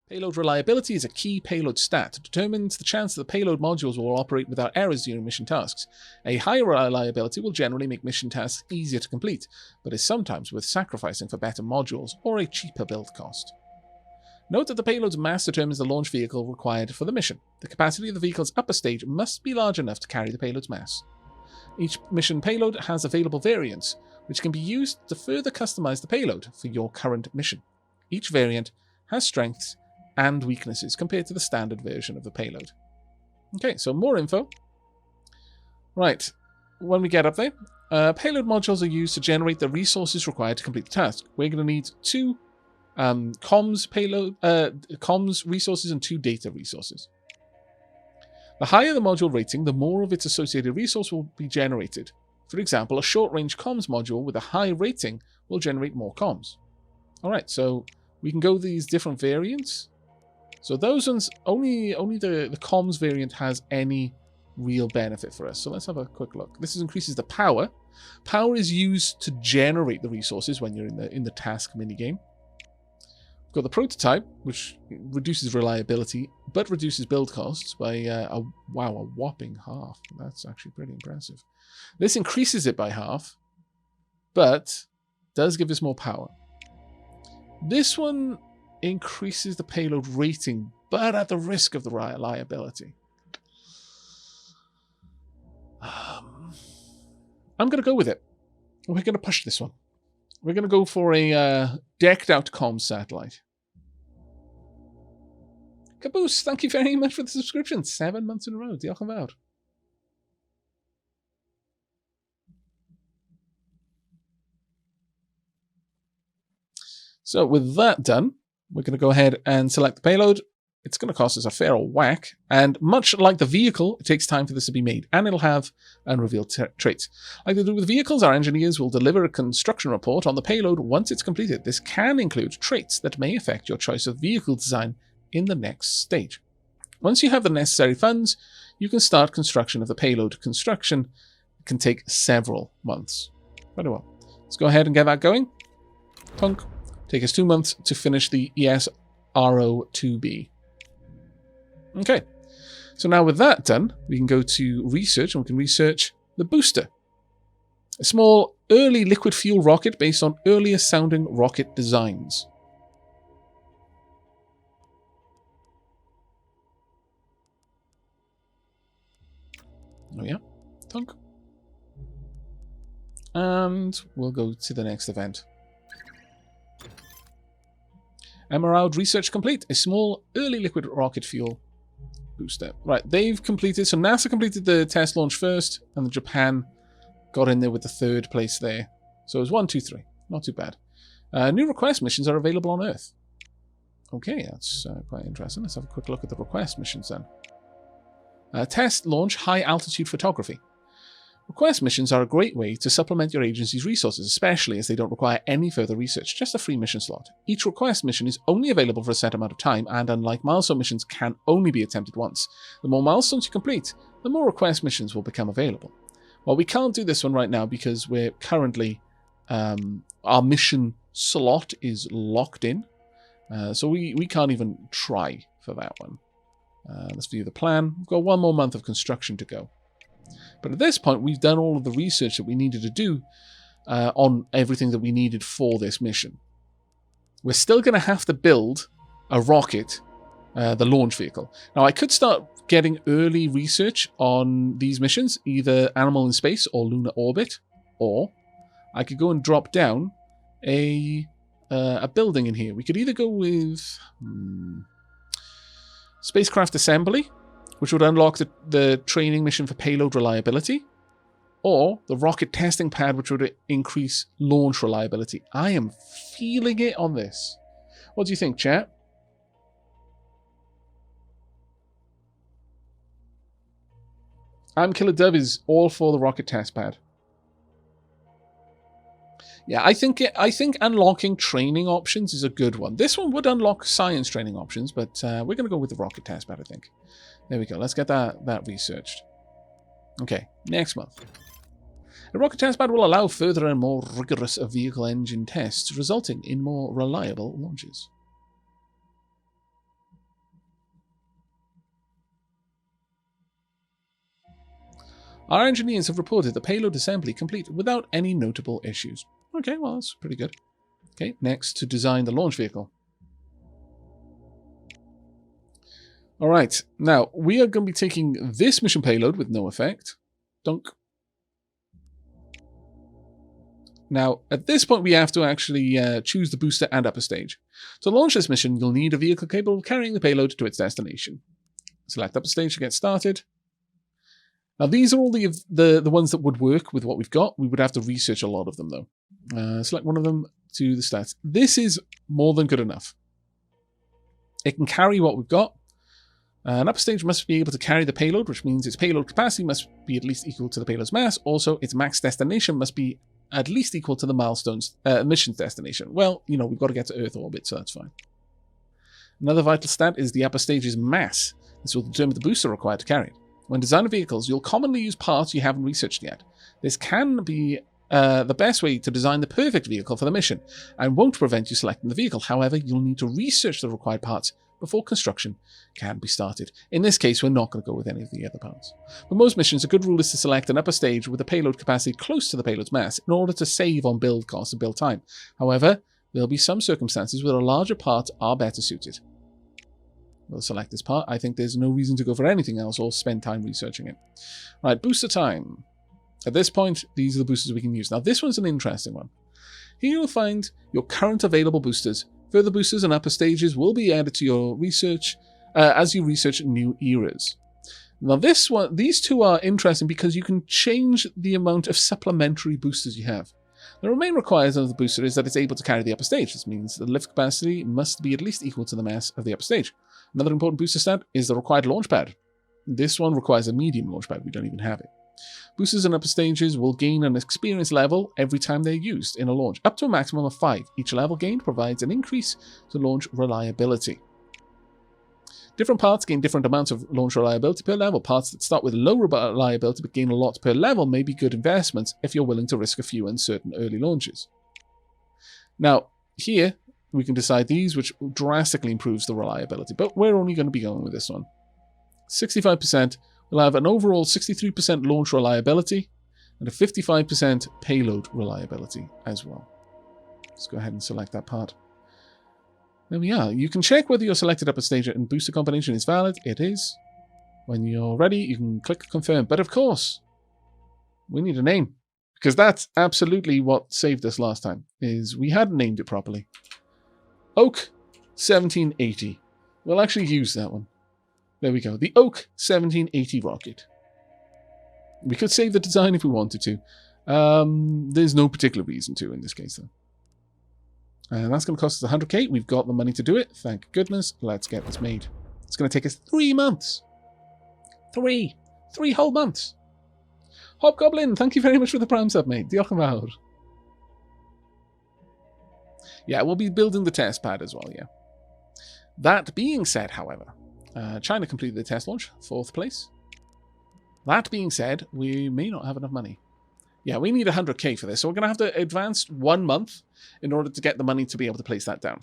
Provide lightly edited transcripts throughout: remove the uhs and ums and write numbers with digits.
Payload reliability is a key payload stat. It determines the chance that the payload modules will operate without errors during mission tasks. A higher reliability will generally make mission tasks easier to complete, but is sometimes worth sacrificing for better modules or a cheaper build cost. Note that the payload's mass determines the launch vehicle required for the mission. The capacity of the vehicle's upper stage must be large enough to carry the payload's mass. Each mission payload has available variants, which can be used to further customize the payload for your current mission. Each variant has strengths and weaknesses compared to the standard version of the payload. Okay, so more info. Right, when we get up there, payload modules are used to generate the resources required to complete the task. We're going to need 2 comms resources and 2 data resources. The higher the module rating, the more of its associated resource will be generated. For example, a short-range comms module with a high rating will generate more comms. Alright, so we can go these different variants. So those ones, only the comms variant has any real benefit for us. So let's have a quick look. This increases the power. Power is used to generate the resources when you're in the task minigame. We've got the prototype, which reduces reliability, but reduces build costs by a whopping half. That's actually pretty impressive. This increases it by half, but does give us more power. This one increases the payload rating, but at the risk of the reliability. I'm going to go with it. We're going to push this one. We're going to go for a decked out comms satellite. Caboose, thank you very much for the subscription. 7 months in a row. Diolch yn fawr. So with that done, we're going to go ahead and select the payload. It's going to cost us a fair old whack, and much like the vehicle, it takes time for this to be made, and it'll have unrevealed traits. Like they do with vehicles, our engineers will deliver a construction report on the payload once it's completed. This can include traits that may affect your choice of vehicle design in the next stage. Once you have the necessary funds, you can start construction of the payload. Construction can take several months. Very well. Let's go ahead and get that going. Punk. Take us 2 months to finish the ES-RO2B. Okay, so now with that done, we can go to research, and we can research the booster. A small early liquid fuel rocket based on earlier sounding rocket designs. Oh yeah, thunk. And we'll go to the next event. Emerald research complete. A small early liquid rocket fuel booster. Right, they've completed. So NASA completed the test launch first, and Japan got in there with the 3rd place there. So it was 1, 2, 3. Not too bad. New request missions are available on Earth. Okay, that's quite interesting. Let's have a quick look at the request missions then. Test launch high altitude photography. Request missions are a great way to supplement your agency's resources, especially as they don't require any further research, just a free mission slot. Each request mission is only available for a set amount of time, and unlike milestone missions, can only be attempted once. The more milestones you complete, the more request missions will become available. Well, we can't do this one right now because we're currently, our mission slot is locked in, so we can't even try for that one. Let's view the plan. We've got 1 more month of construction to go. But at this point, we've done all of the research that we needed to do on everything that we needed for this mission. We're still going to have to build a rocket, the launch vehicle. Now, I could start getting early research on these missions, either Animal in Space or Lunar Orbit, or I could go and drop down a building in here. We could either go with Spacecraft Assembly, which would unlock the training mission for payload reliability, or the rocket testing pad, which would increase launch reliability. I am feeling it on this. What do you think, chat? I'm Killer Dove is all for the rocket test pad. Yeah, I think unlocking training options is a good one. This one would unlock science training options, but we're going to go with the rocket test pad, I think. There we go. Let's get that researched. Okay, next month. A rocket test pad will allow further and more rigorous vehicle engine tests, resulting in more reliable launches. Our engineers have reported the payload assembly complete without any notable issues. Okay, well, that's pretty good. Okay, next to design the launch vehicle. All right, now we are going to be taking this mission payload with no effect. Dunk. Now, at this point, we have to actually choose the booster and upper stage. To launch this mission, you'll need a vehicle capable of carrying the payload to its destination. Select upper stage to get started. Now, these are all the ones that would work with what we've got. We would have to research a lot of them, though. Select one of them to the stats. This is more than good enough. It can carry what we've got. An upper stage must be able to carry the payload, which means its payload capacity must be at least equal to the payload's mass. Also, its max destination must be at least equal to the milestone's mission's destination. Well, you know, we've got to get to Earth orbit, so that's fine. Another vital stat is the upper stage's mass. This will determine the booster required to carry it. When designing vehicles, you'll commonly use parts you haven't researched yet. This can be the best way to design the perfect vehicle for the mission, and won't prevent you selecting the vehicle. However, you'll need to research the required parts before construction can be started. In this case, we're not going to go with any of the other parts. For most missions, a good rule is to select an upper stage with a payload capacity close to the payload's mass in order to save on build costs and build time. However, there'll be some circumstances where a larger part are better suited. We'll select this part. I think there's no reason to go for anything else or spend time researching it. Right, booster time. At this point, these are the boosters we can use. Now, this one's an interesting one. Here you'll find your current available boosters. Further boosters and upper stages will be added to your research as you research new eras. Now, these two are interesting because you can change the amount of supplementary boosters you have. The main requirement of the booster is that it's able to carry the upper stage. This means the lift capacity must be at least equal to the mass of the upper stage. Another important booster stat is the required launch pad. This one requires a medium launch pad. We don't even have it. Boosters and upper stages will gain an experience level every time they're used in a launch, up to a maximum of 5. Each level gained provides an increase to launch reliability. Different parts gain different amounts of launch reliability per level. Parts that start with low reliability but gain a lot per level may be good investments if you're willing to risk a few uncertain early launches. Now, here we can decide these, which drastically improves the reliability, but we're only going to be going with this one. 65%. We'll have an overall 63% launch reliability and a 55% payload reliability as well. Let's go ahead and select that part. There we are. You can check whether your selected upper stage and booster combination is valid. It is. When you're ready, you can click confirm. But of course, we need a name, because that's absolutely what saved us last time, is we hadn't named it properly. Oak 1780. We'll actually use that one. There we go. The Oak 1780 rocket. We could save the design if we wanted to. There's no particular reason to in this case, though. And that's going to cost us 100k. We've got the money to do it. Thank goodness. Let's get this made. It's going to take us 3 months. 3 whole months. Hobgoblin, thank you very much for the prime sub, mate. Diolch yn fawr. Yeah, we'll be building the test pad as well, yeah. That being said, however, China completed the test launch, 4th place. That being said, we may not have enough money. Yeah, we need 100k for this, so we're going to have to advance 1 month in order to get the money to be able to place that down.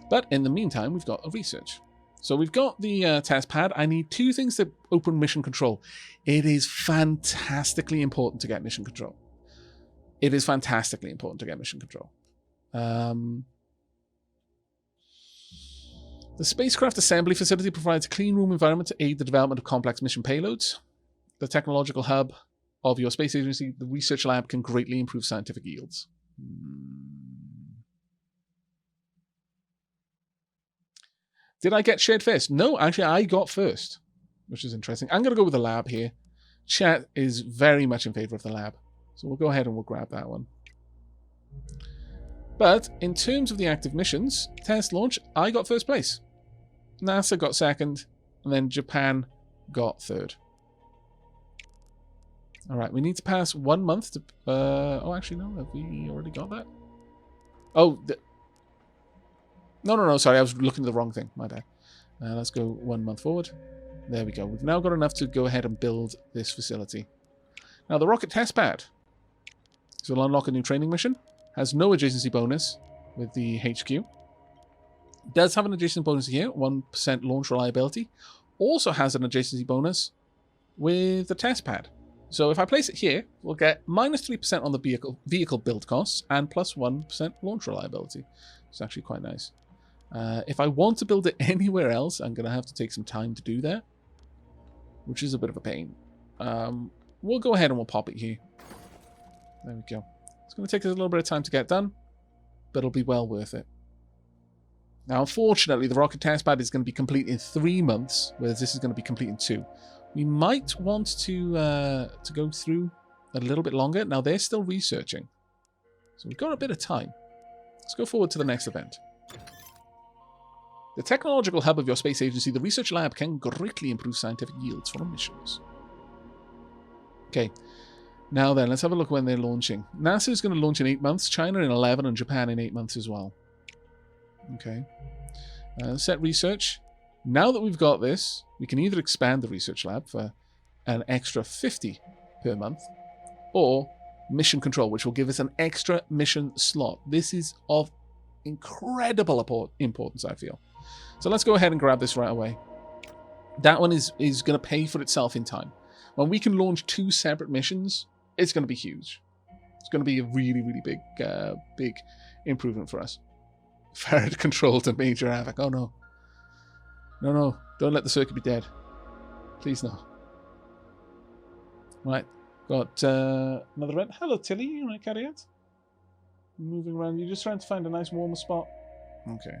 But in the meantime, we've got a research. So we've got the test pad. I need 2 things to open mission control. It is fantastically important to get mission control. It is fantastically important to get mission control. The spacecraft assembly facility provides a clean room environment to aid the development of complex mission payloads. The technological hub of your space agency, the research lab, can greatly improve scientific yields. Did I get shared first? No, actually, I got first, which is interesting. I'm going to go with the lab here. Chat is very much in favor of the lab. So we'll go ahead and we'll grab that one. But in terms of the active missions, test launch, I got first place. NASA got second, and then Japan got third. All right, we need to pass 1 month to... oh, actually, no. Have we already got that? Oh, no, sorry. I was looking at the wrong thing. My bad. Let's go 1 month forward. There we go. We've now got enough to go ahead and build this facility. Now, the rocket test pad. So we'll unlock a new training mission. Has no adjacency bonus with the HQ. Does have an adjacency bonus here, 1% launch reliability. Also has an adjacency bonus with the test pad. So if I place it here, we'll get -3% on the vehicle build costs and +1% launch reliability. It's actually quite nice. If I want to build it anywhere else, I'm going to have to take some time to do that, which is a bit of a pain. We'll go ahead and we'll pop it here. There we go. It's going to take us a little bit of time to get done, but it'll be well worth it. Now, unfortunately, the rocket test pad is going to be complete in 3 months, whereas this is going to be complete in 2. We might want to go through a little bit longer. Now, they're still researching, so we've got a bit of time. Let's go forward to the next event. The technological hub of your space agency, the research lab, can greatly improve scientific yields for missions. Okay, now then, let's have a look when they're launching. NASA is going to launch in 8 months, China in 11, and Japan in 8 months as well. Okay. Set research. Now that we've got this, we can either expand the research lab for an extra 50 per month, or mission control, which will give us an extra mission slot. This is of incredible importance, I feel. So let's go ahead and grab this right away. That one is going to pay for itself in time. When we can launch 2 separate missions, it's going to be huge. It's going to be a really, really big improvement for us. Farad control to Major Aavak. Oh no. No. Don't let the circuit be dead. Please no. Right. Got another event. Hello, Tilly. You want to carry out? Moving around. You're just trying to find a nice warmer spot. Okay.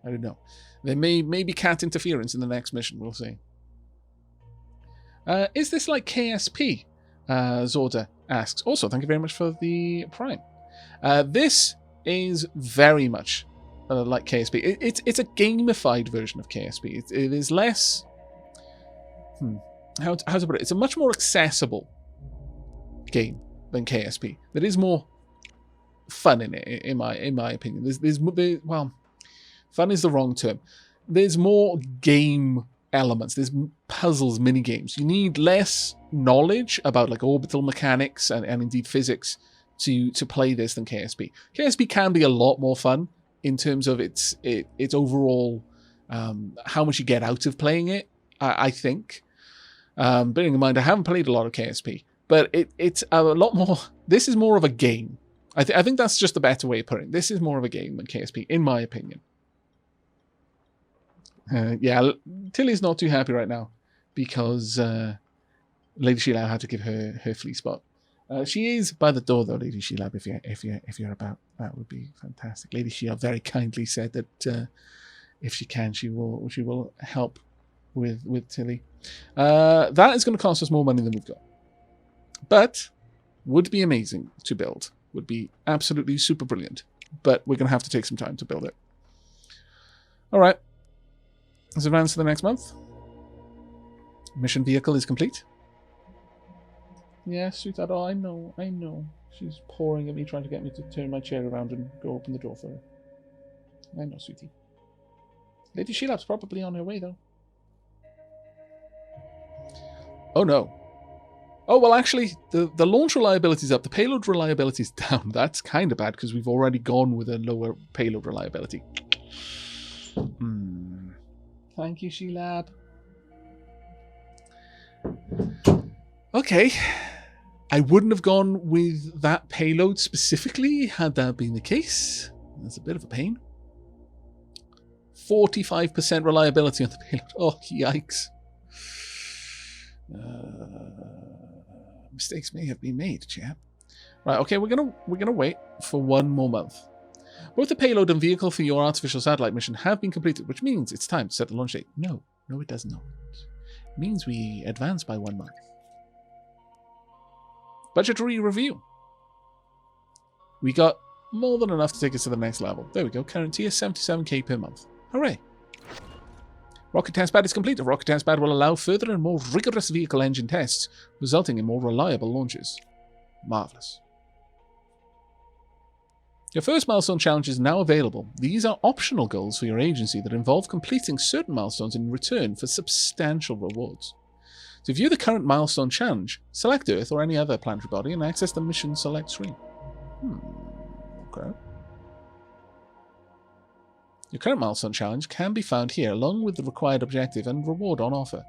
I don't know. There may be cat interference in the next mission. We'll see. Is this like KSP? Zorda asks. Also, thank you very much for the Prime. This is very much like KSP. It's a gamified version of KSP. It is less... How to put it? It's a much more accessible game than KSP. There is more fun in it, in my opinion. Well, fun is the wrong term. There's more game elements. There's puzzles, mini games. You need less knowledge about like orbital mechanics and indeed physics to play this than KSP. KSP can be a lot more fun in terms of its overall how much you get out of playing it. I think. Bearing in mind, I haven't played a lot of KSP, but it's a lot more. This is more of a game. I think that's just the better way of putting it. This is more of a game than KSP, in my opinion. Yeah, Tilly's not too happy right now because Lady Sheila had to give her flea spot. She is by the door though, Lady Sheila. If you're about, that would be fantastic. Lady Sheila very kindly said that if she can, she will help with Tilly. That is going to cost us more money than we've got, but would be amazing to build. Would be absolutely super brilliant, but we're going to have to take some time to build it. All right. Let's advance to the next month. Mission vehicle is complete. Yeah, sweetheart. Oh, I know. She's pouring at me, trying to get me to turn my chair around and go open the door for her. I know, sweetie. Lady Sheilap's probably on her way, though. Oh, no. Oh, well, actually, the launch reliability is up. The payload reliability is down. That's kind of bad, because we've already gone with a lower payload reliability. Thank you, Sheilab. Okay. I wouldn't have gone with that payload specifically had that been the case. That's a bit of a pain. 45% reliability on the payload. Oh, yikes. Mistakes may have been made, chap. Right, okay, we're gonna wait for 1 more month. Both the payload and vehicle for your artificial satellite mission have been completed, which means it's time to set the launch date. No, it does not. It means we advance by 1 month. Budgetary review. We got more than enough to take us to the next level. There we go. Current tier 77k per month. Hooray. Rocket test pad is complete. A rocket test pad will allow further and more rigorous vehicle engine tests, resulting in more reliable launches. Marvelous. Your first milestone challenge is now available. These are optional goals for your agency that involve completing certain milestones in return for substantial rewards. To view the current milestone challenge, select Earth or any other planetary body and access the mission select screen. Okay. Your current milestone challenge can be found here along with the required objective and reward on offer.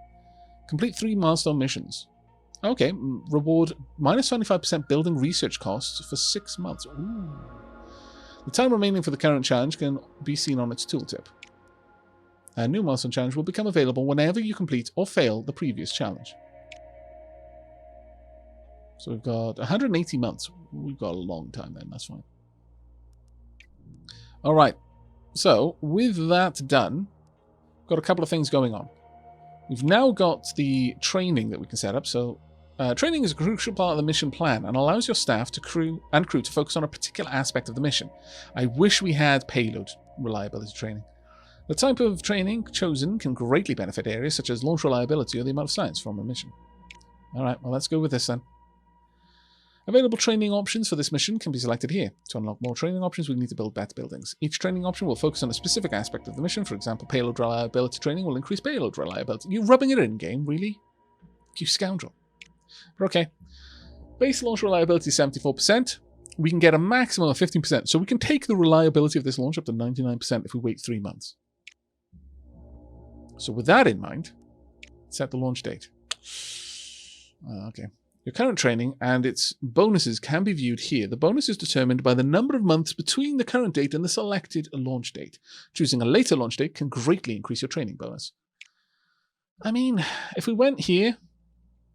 Complete 3 milestone missions. Okay, reward minus 25% building research costs for 6 months. Ooh. The time remaining for the current challenge can be seen on its tooltip. A new milestone challenge will become available whenever you complete or fail the previous challenge. So we've got 180 months. We've got a long time then, that's fine. Alright, so with that done, we've got a couple of things going on. We've now got the training that we can set up. So training is a crucial part of the mission plan and allows your staff to crew to focus on a particular aspect of the mission. I wish we had payload reliability training. The type of training chosen can greatly benefit areas such as launch reliability or the amount of science from a mission. Alright, well let's go with this then. Available training options for this mission can be selected here. To unlock more training options, we need to build better buildings. Each training option will focus on a specific aspect of the mission. For example, payload reliability training will increase payload reliability. You're rubbing it in, game, really? You scoundrel. But okay. Base launch reliability is 74%. We can get a maximum of 15%. So we can take the reliability of this launch up to 99% if we wait 3 months. So with that in mind, set the launch date. Okay. Your current training and its bonuses can be viewed here. The bonus is determined by the number of months between the current date and the selected launch date. Choosing a later launch date can greatly increase your training bonus. I mean, if we went here,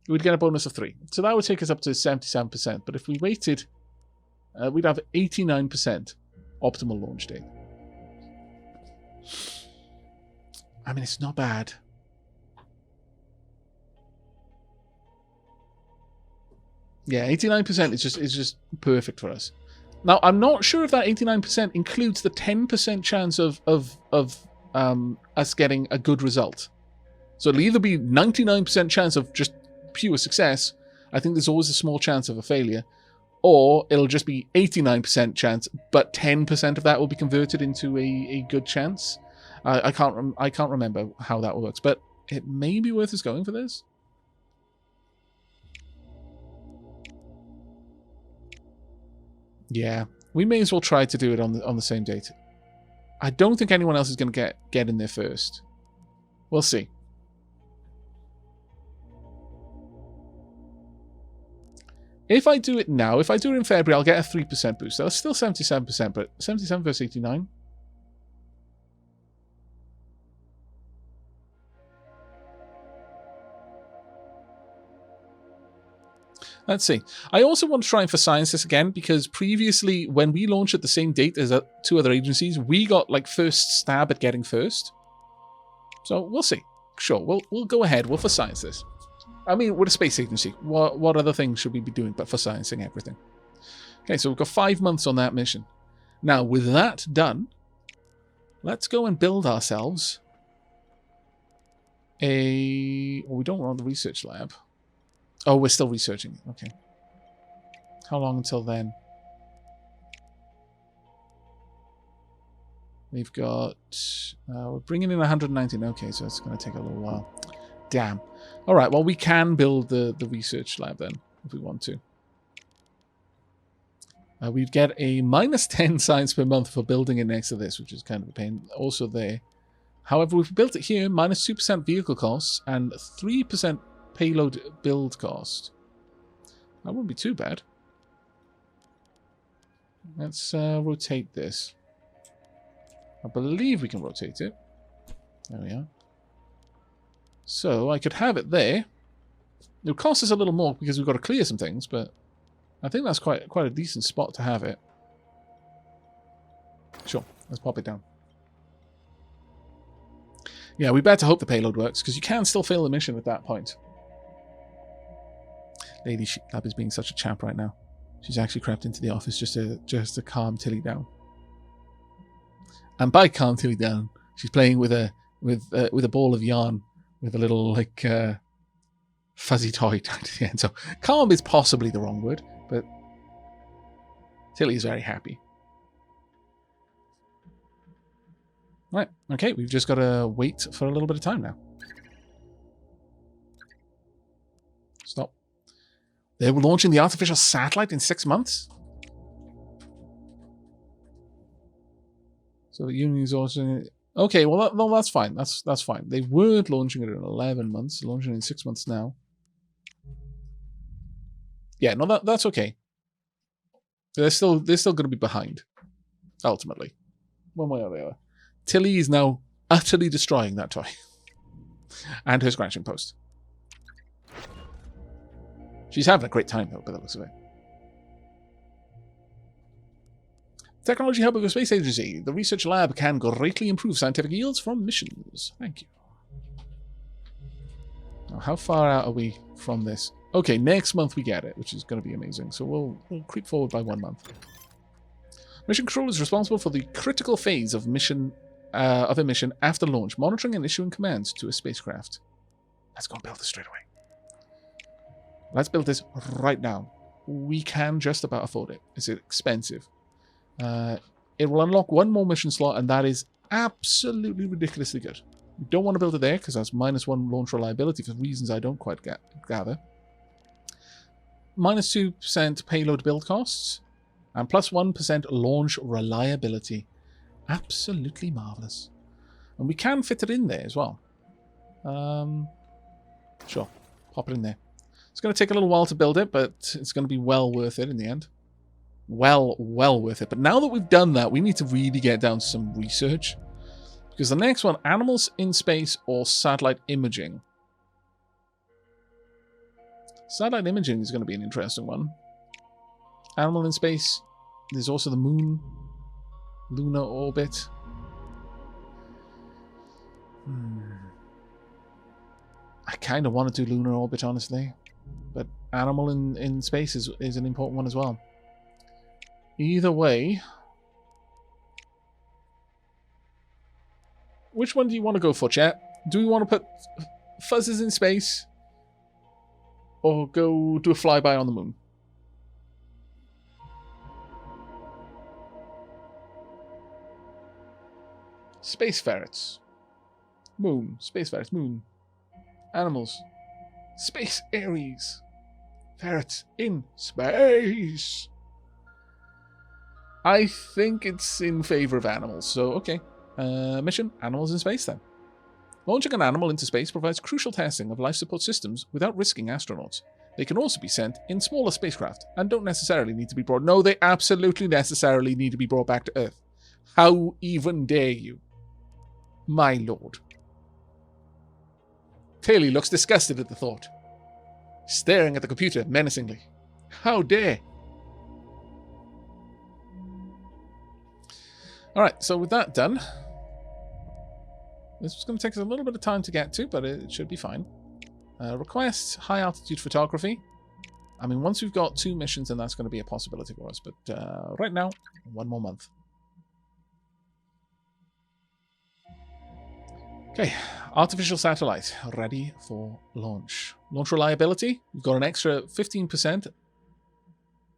we'd get a bonus of 3. So that would take us up to 77%. But if we waited, we'd have 89% optimal launch date. I mean, it's not bad. Yeah, 89% is just perfect for us. Now, I'm not sure if that 89% includes the 10% chance of us getting a good result. So it'll either be 99% chance of just pure success. I think there's always a small chance of a failure. Or it'll just be 89% chance, but 10% of that will be converted into a good chance. I can't remember how that works, but it may be worth us going for this. Yeah, we may as well try to do it on the same date. I don't think anyone else is going to get in there first. We'll see. If I do it now, if I do it in February, I'll get a 3% boost. That's still 77%, but 77 versus 89. Let's see. I also want to try and for science this again, because previously, when we launched at the same date as 2 other agencies, we got like first stab at getting first. So we'll see. Sure, we'll go ahead. We'll for science this. I mean, we're a space agency. What other things should we be doing but for sciencing everything? Okay, so we've got 5 months on that mission. Now, with that done, let's go and build ourselves a... Well, we don't want the research lab. Oh, we're still researching. Okay. How long until then? We've got... we're bringing in 119. Okay, so it's going to take a little while. Damn. All right, well, we can build the research lab then, if we want to. We'd get a minus 10 science per month for building it next to this, which is kind of a pain. Also there. However, we've built it here, minus 2% vehicle costs and 3% payload build cost. That wouldn't be too bad. Let's rotate this. I believe we can rotate it. There we are. So I could have it there. It would cost us a little more because we've got to clear some things, but I think that's quite a decent spot to have it. Sure, let's pop it down. Yeah, we better hope the payload works, because you can still fail the mission at that point. Lady Sheetlab is being such a champ right now. She's actually crept into the office just to calm Tilly down. And by calm Tilly down, she's playing with a ball of yarn with a little like fuzzy toy down to the end. So calm is possibly the wrong word, but Tilly is very happy. Right, okay, we've just got to wait for a little bit of time now. Stop. They were launching the artificial satellite in 6 months? So the Union is also... Okay, well, no, that's fine. That's fine. They weren't launching it in 11 months. They're launching it in 6 months now. Yeah, no, that's okay. They're still going to be behind, ultimately. One way or the other. Tilly is now utterly destroying that toy. And her scratching post. She's having a great time, though, by the looks of it. Technology Hub of the Space Agency. The research lab can greatly improve scientific yields from missions. Thank you. Now, how far out are we from this? Okay, next month we get it, which is going to be amazing. So we'll creep forward by 1 month. Mission Control is responsible for the critical phase of a mission after launch, monitoring and issuing commands to a spacecraft. Let's go and build this straight away. Let's build this right now. We can just about afford it. It's expensive. It will unlock 1 more mission slot, and that is absolutely ridiculously good. We don't want to build it there, because that's -1 launch reliability for reasons I don't quite gather. -2% payload build costs, and +1% launch reliability. Absolutely marvellous. And we can fit it in there as well. Sure, pop it in there. It's going to take a little while to build it, but it's going to be well worth it in the end. Well worth it. But now that we've done that, we need to really get down to some research. Because the next one, animals in space or satellite imaging. Satellite imaging is going to be an interesting one. Animal in space. There's also the moon. Lunar orbit. I kind of want to do lunar orbit, honestly. But animal in space is an important one as well. Either way, which one do you want to go for, chat? Do we want to put fuzzes in space or go do a flyby on the moon? Space ferrets. Moon. Space ferrets. Moon. Animals. Space Aries. Ferrets in space. I think it's in favor of animals, so okay. Mission, animals in space then. Launching an animal into space provides crucial testing of life support systems without risking astronauts. They can also be sent in smaller spacecraft and don't necessarily need to be brought... No, they absolutely necessarily need to be brought back to Earth. How even dare you? My lord. Taylor looks disgusted at the thought, staring at the computer menacingly. How dare? Alright, so with that done, this was going to take us a little bit of time to get to, but it should be fine. Request high altitude photography. I mean, once we've got 2 missions, then that's going to be a possibility for us, but right now, 1 more month. Okay, artificial satellite, ready for launch. Launch reliability, we've got an extra 15%.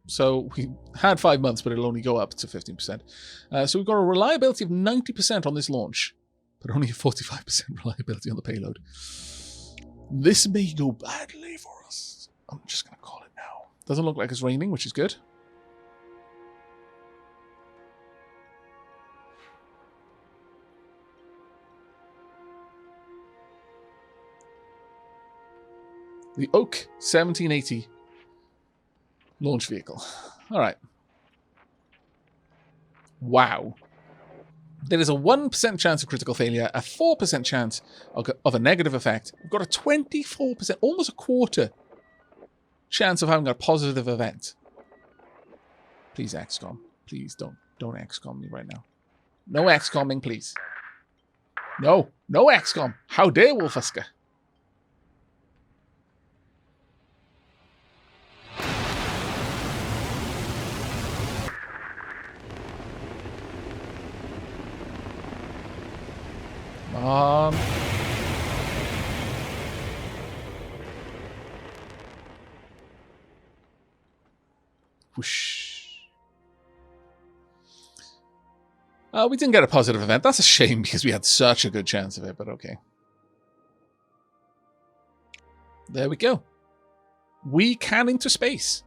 So we had 5 months, but it'll only go up to 15%. So we've got a reliability of 90% on this launch, but only a 45% reliability on the payload. This may go badly for us. I'm just going to call it now. Doesn't look like it's raining, which is good. The Oak 1780 launch vehicle. All right. Wow. There is a 1% chance of critical failure, a 4% chance of a negative effect. We've got a 24%, almost a quarter chance of having a positive event. Please, XCOM. Please don't XCOM me right now. No XCOMing, please. No XCOM. How dare Wolfuska? Whoosh. We didn't get a positive event. That's a shame because we had such a good chance of it, but okay. There we go. We can into space.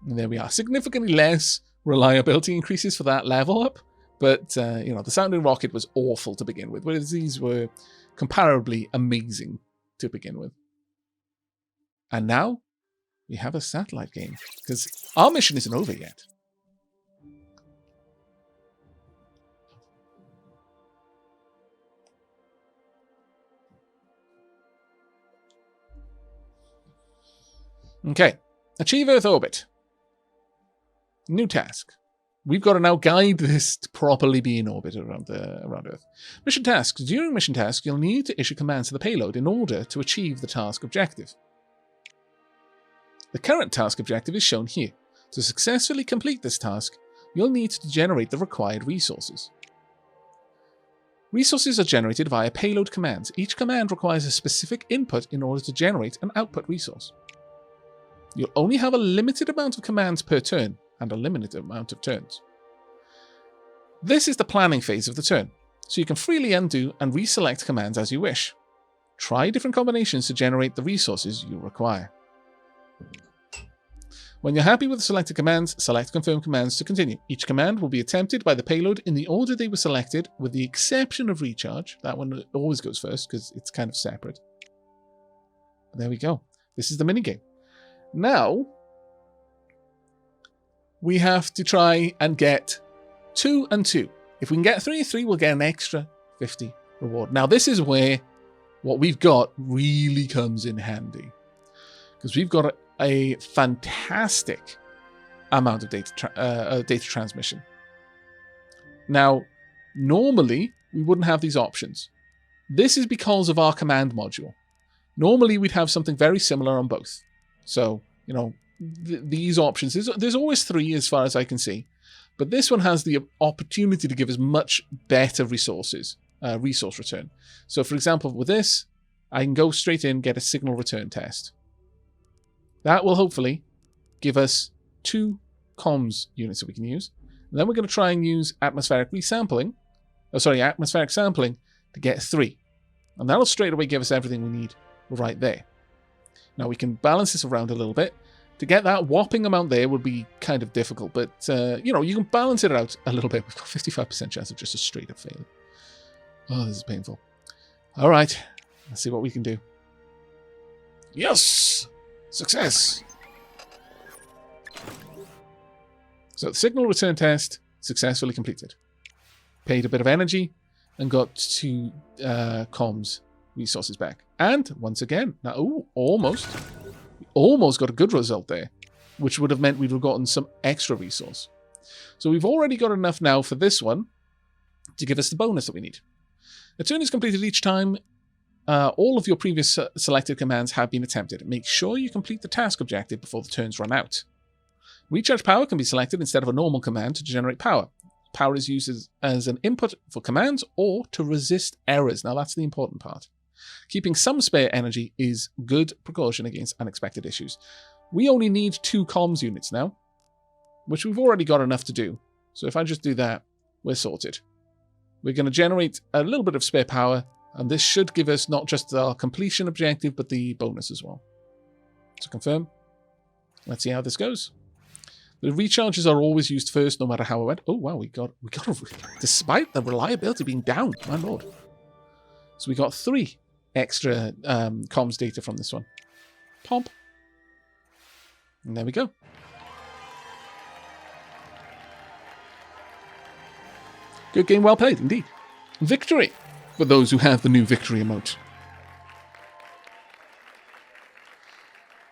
And there we are. Significantly less reliability increases for that level up, But, you know, the sounding rocket was awful to begin with, whereas these were comparably amazing to begin with. And now we have a satellite game, because our mission isn't over yet. Okay, achieve Earth orbit. New task. We've got to now guide this to properly be in orbit around Earth. Mission tasks. During mission tasks, you'll need to issue commands to the payload in order to achieve the task objective. The current task objective is shown here. To successfully complete this task, you'll need to generate the required resources. Resources are generated via payload commands. Each command requires a specific input in order to generate an output resource. You'll only have a limited amount of commands per turn, and a limited amount of turns. This is the planning phase of the turn, so you can freely undo and reselect commands as you wish. Try different combinations to generate the resources you require. When you're happy with the selected commands, select Confirm Commands to continue. Each command will be attempted by the payload in the order they were selected, with the exception of Recharge. That one always goes first because it's kind of separate. There we go. This is the minigame. Now, we have to try and get 2 and 2. If we can get 3 and 3, we'll get an extra 50 reward. Now, this is where what we've got really comes in handy, because we've got a fantastic amount of data transmission. Now, normally, we wouldn't have these options. This is because of our command module. Normally, we'd have something very similar on both. So, you know, these options, there's always 3 as far as I can see, but this one has the opportunity to give us much better resource return. So for example, with this, I can go straight in, get a signal return test. That will hopefully give us 2 comms units that we can use. And then we're going to try and use atmospheric sampling to get 3. And that'll straight away give us everything we need right there. Now we can balance this around a little bit. To get that whopping amount there would be kind of difficult, but, you know, you can balance it out a little bit. We've got 55% chance of just a straight up failure. Oh, this is painful. All right, let's see what we can do. Yes! Success! So the signal return test successfully completed. Paid a bit of energy and got 2 comms resources back. And once again, now, almost got a good result there, which would have meant we'd have gotten some extra resource. So we've already got enough now for this one to give us the bonus that we need. A turn is completed each time all of your previous selected commands have been attempted. Make sure you complete the task objective before the turns run out. Recharge power can be selected instead of a normal command to generate power. Power is used as an input for commands or to resist errors. Now that's the important part. Keeping some spare energy is good precaution against unexpected issues. We only need 2 comms units now, which we've already got enough to do. So if I just do that, we're sorted. We're going to generate a little bit of spare power, and this should give us not just our completion objective, but the bonus as well. So confirm. Let's see how this goes. The recharges are always used first, no matter how it went. Oh wow, we got despite the reliability being down, my lord. So we got 3 extra comms data from this one. Pomp. And there we go. Good game, well played, indeed. Victory for those who have the new victory emote.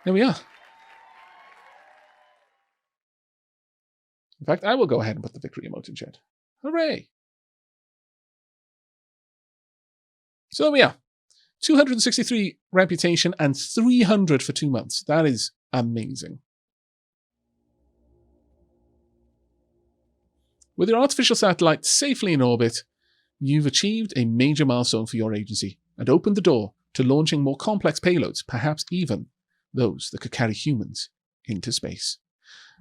There we are. In fact, I will go ahead and put the victory emote in chat. Hooray! So there we are. 263 reputation and 300 for 2 months. That is amazing. With your artificial satellite safely in orbit, you've achieved a major milestone for your agency and opened the door to launching more complex payloads, perhaps even those that could carry humans into space.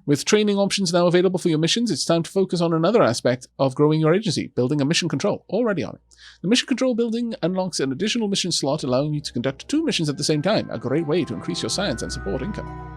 With training options now available for your missions, it's time to focus on another aspect of growing your agency, building a mission control. Already on it. The mission control building unlocks an additional mission slot, allowing you to conduct 2 missions at the same time, a great way to increase your science and support income.